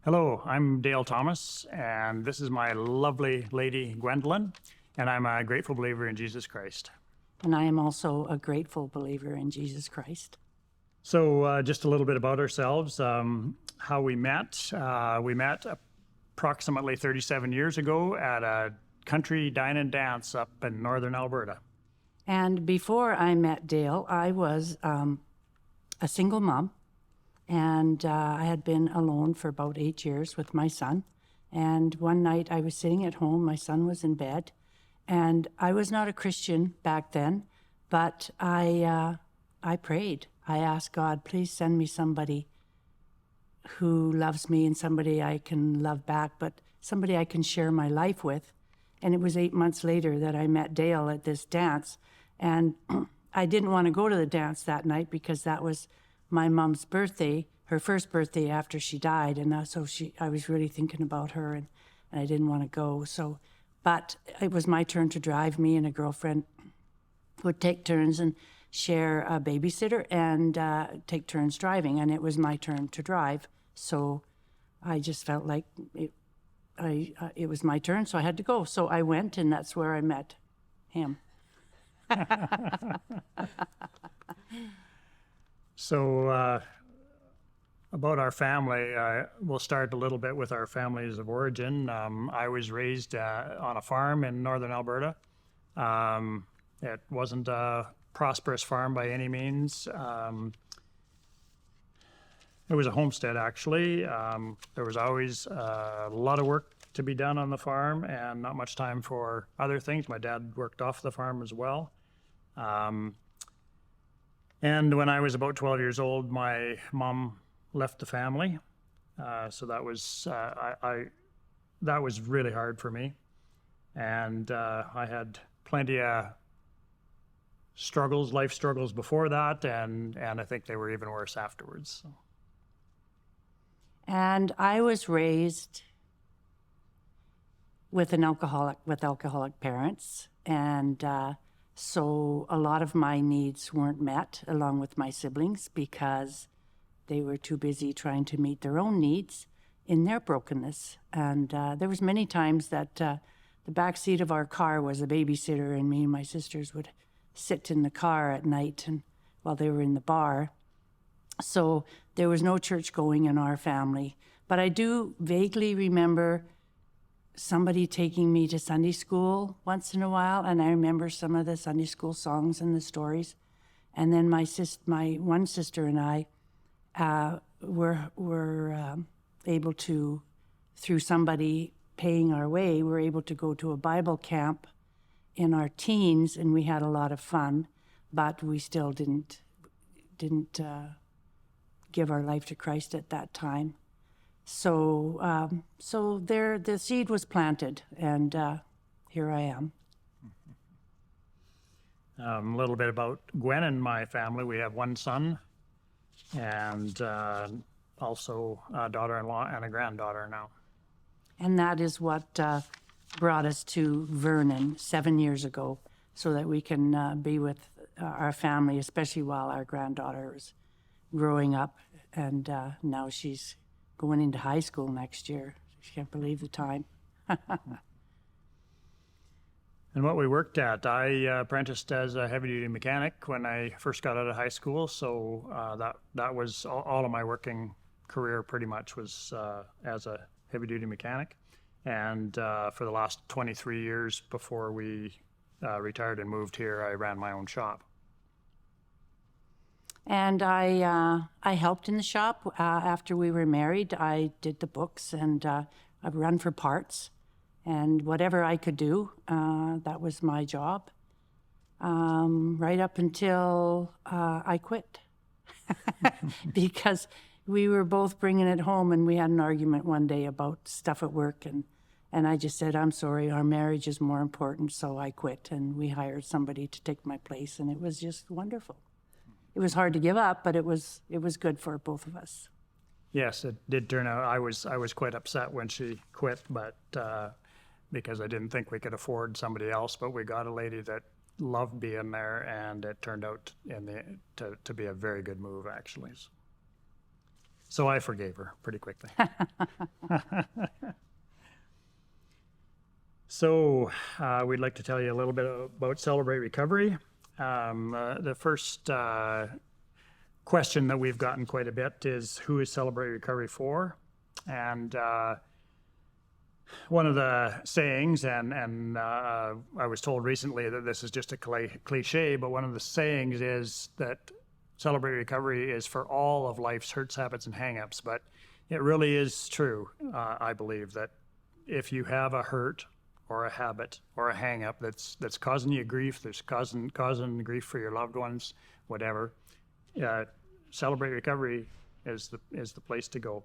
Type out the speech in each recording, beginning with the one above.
Hello, I'm Dale Thomas, and this is my lovely lady, Gwendolyn, and I'm a grateful believer in Jesus Christ. And I am also a grateful believer in Jesus Christ. So just a little bit about ourselves, how we met. We met approximately 37 years ago at a country dine and dance up in northern Alberta. And before I met Dale, I was a single mom, and I had been alone for about 8 years with my son. And one night I was sitting at home, my son was in bed, and I was not a Christian back then, but I prayed. I asked God, please send me somebody who loves me and somebody I can love back, but somebody I can share my life with. And it was 8 months later that I met Dale at this dance. And I didn't want to go to the dance that night because that was my mom's birthday, her first birthday after she died. And so I was really thinking about her, and I didn't want to go. But it was my turn to drive. Me and a girlfriend would take turns and share a babysitter and take turns driving. And it was my turn to drive. So I just felt like it was my turn, so I had to go. So I went, and that's where I met him. So about our family, we'll start a little bit with our families of origin. I was raised on a farm in northern Alberta. It wasn't a prosperous farm by any means. It was a homestead, actually. There was always a lot of work to be done on the farm and not much time for other things. My dad worked off the farm as well. And when I was about 12 years old, my mom left the family. So that was that was really hard for me. And I had plenty of struggles, life struggles before that, and I think they were even worse afterwards. So. And I was raised with alcoholic parents, and so a lot of my needs weren't met along with my siblings because they were too busy trying to meet their own needs in their brokenness. And there was many times that the back seat of our car was a babysitter, and me and my sisters would sit in the car at night and while they were in the bar. So there was no church going in our family. But I do vaguely remember somebody taking me to Sunday school once in a while, and I remember some of the Sunday school songs and the stories. And then my one sister and I were able to, through somebody paying our way, were able to go to a Bible camp in our teens, and we had a lot of fun, but we still didn't give our life to Christ at that time. So the seed was planted, and here I am. A little bit about Gwen and my family. We have one son and also a daughter-in-law and a granddaughter now. And that is what brought us to Vernon 7 years ago, so that we can be with our family, especially while our granddaughter was growing up. And now she's going into high school next year. She can't believe the time. And what we worked at, I apprenticed as a heavy-duty mechanic when I first got out of high school. So that was all of my working career pretty much was as a heavy-duty mechanic. And for the last 23 years before we retired and moved here, I ran my own shop. And I helped in the shop after we were married. I did the books, and I'd run for parts, and whatever I could do, that was my job. Right up until I quit, because we were both bringing it home, and we had an argument one day about stuff at work, and I just said, I'm sorry, our marriage is more important, so I quit, and we hired somebody to take my place, and it was just wonderful. It was hard to give up, but it was good for both of us. Yes, it did turn out. I was quite upset when she quit, but because I didn't think we could afford somebody else, but we got a lady that loved being there, and it turned out to be a very good move, actually. So I forgave her pretty quickly. So we'd like to tell you a little bit about Celebrate Recovery. The first question that we've gotten quite a bit is, who is Celebrate Recovery for? And one of the sayings, and I was told recently that this is just a cliche, but one of the sayings is that Celebrate Recovery is for all of life's hurts, habits, and hang-ups. But it really is true, I believe, that if you have a hurt or a habit or a hang-up that's causing you grief, that's causing grief for your loved ones, whatever, Celebrate Recovery is the place to go.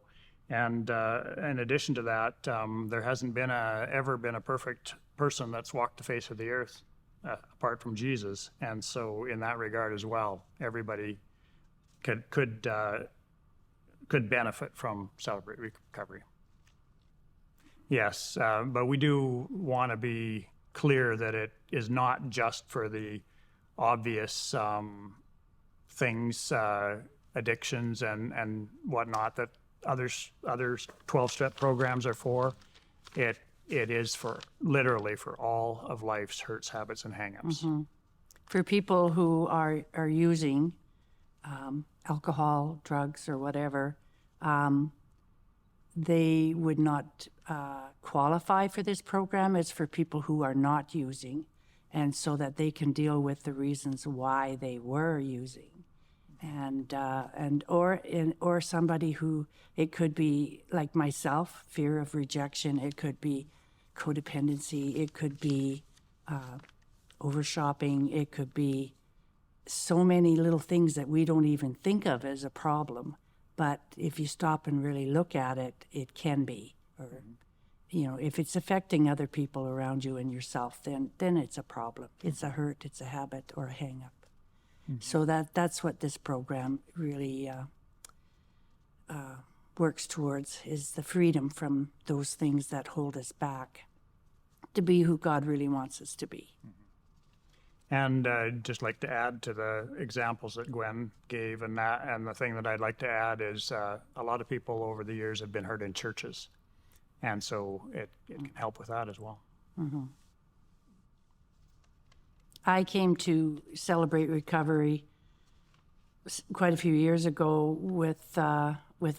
And in addition to that, there hasn't been ever been a perfect person that's walked the face of the earth apart from Jesus. And so in that regard as well, everybody could benefit from Celebrate Recovery. Yes, but we do want to be clear that it is not just for the obvious things, addictions and whatnot, that other 12-step programs are for. It is literally for all of life's hurts, habits, and hang-ups. Mm-hmm. For people who are using alcohol, drugs, or whatever, they would not qualify for this program. It's for people who are not using, and so that they can deal with the reasons why they were using. Or somebody who, it could be like myself, fear of rejection, it could be codependency, it could be over shopping, it could be so many little things that we don't even think of as a problem. But if you stop and really look at it, it can be. Or, if it's affecting other people around you and yourself, then it's a problem. It's a hurt, it's a habit, or a hang-up. Mm-hmm. So that's what this program really works towards, is the freedom from those things that hold us back to be who God really wants us to be. Mm-hmm. And I'd just like to add to the examples that Gwen gave, and the thing that I'd like to add is a lot of people over the years have been hurt in churches, and so it can help with that as well. Mm-hmm. I came to Celebrate Recovery quite a few years ago with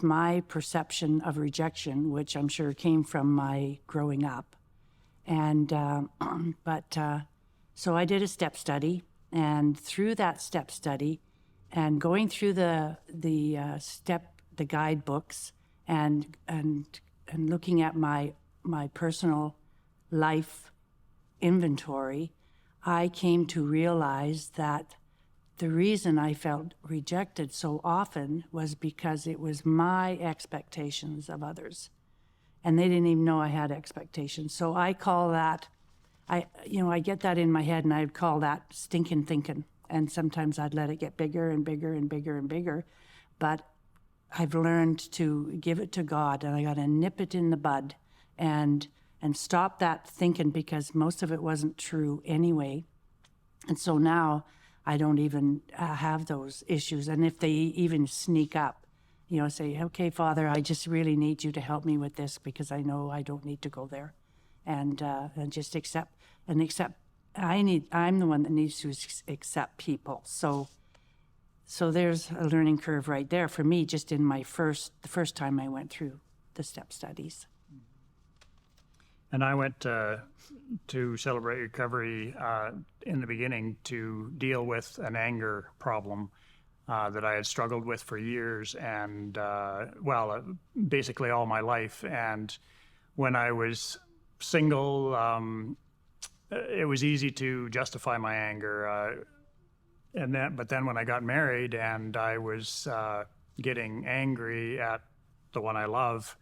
my perception of rejection, which I'm sure came from my growing up, and so I did a step study, and through that step study, and going through the guidebooks, and looking at my personal life inventory, I came to realize that the reason I felt rejected so often was because it was my expectations of others, and they didn't even know I had expectations. So I call that, I get that in my head, and I'd call that stinking thinking. And sometimes I'd let it get bigger and bigger and bigger and bigger. But I've learned to give it to God, and I got to nip it in the bud and stop that thinking, because most of it wasn't true anyway. And so now I don't even have those issues. And if they even sneak up, say, okay, Father, I just really need you to help me with this, because I know I don't need to go there. And just accept. I'm the one that needs to accept people. So there's a learning curve right there for me, just in the first time I went through the step studies. And I went to Celebrate Recovery in the beginning to deal with an anger problem that I had struggled with for years, and basically all my life. And when I was single, it was easy to justify my anger. But then when I got married and I was getting angry at the one I love,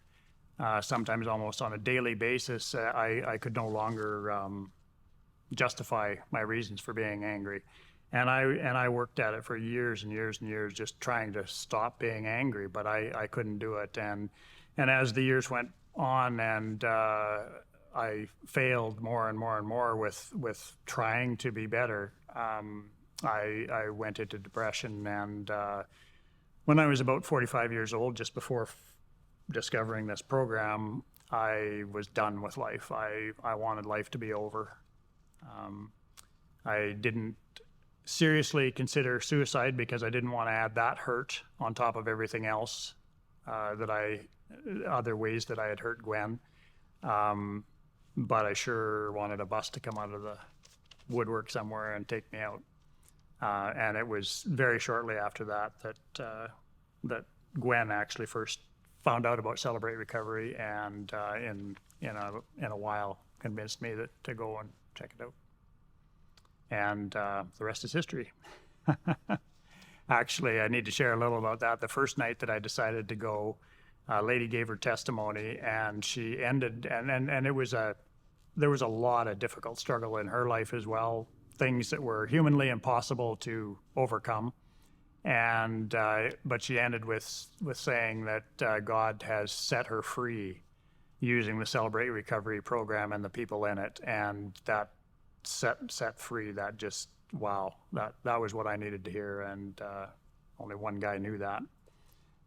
sometimes almost on a daily basis, I could no longer justify my reasons for being angry. And I worked at it for years and years and years, just trying to stop being angry, but I couldn't do it. And as the years went on, and I failed more and more and more with trying to be better, I went into depression, and when I was about 45 years old, just before discovering this program, I was done with life. I wanted life to be over. I didn't seriously consider suicide because I didn't want to add that hurt on top of everything else other ways that I had hurt Gwen. But I sure wanted a bus to come out of the woodwork somewhere and take me out. And it was very shortly after that that Gwen actually first found out about Celebrate Recovery, and in a while convinced me to go and check it out. And the rest is history. Actually, I need to share a little about that. The first night that I decided to go, a lady gave her testimony, and she ended, and there was a lot of difficult struggle in her life as well, things that were humanly impossible to overcome. And but she ended with saying that God has set her free using the Celebrate Recovery program and the people in it, and that set free, that just, wow, that was what I needed to hear, and only one guy knew that,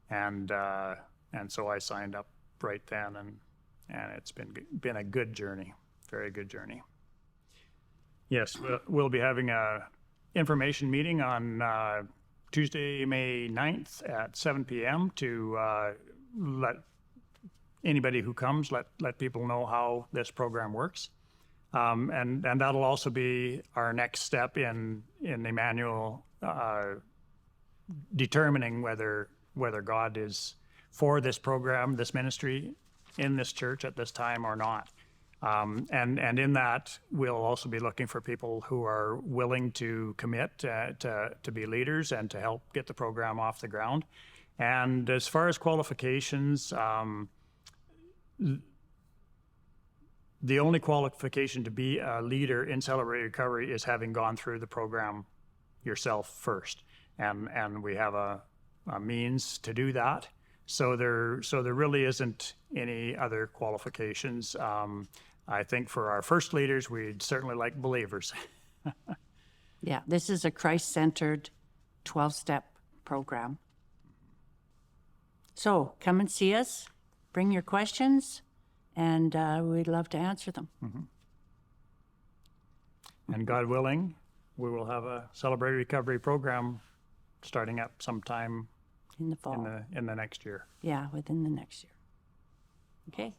and so I signed up right then, and it's been a good journey, very good journey. Yes, we'll be having a information meeting on Tuesday, May 9th at 7 p.m. to let anybody who comes, let people know how this program works. And that'll also be our next step in Emmanuel determining whether God is for this program, this ministry in this church at this time or not. And in that, we'll also be looking for people who are willing to commit to be leaders and to help get the program off the ground. And as far as qualifications, the only qualification to be a leader in Celebrate Recovery is having gone through the program yourself first. And we have a means to do that. So there really isn't any other qualifications. I think for our first leaders, we'd certainly like believers. Yeah, this is a Christ-centered 12-step program. So come and see us, bring your questions, and we'd love to answer them. Mm-hmm. And God willing, we will have a Celebrate Recovery program starting up sometime in the fall. In the next year. Yeah, within the next year. Okay.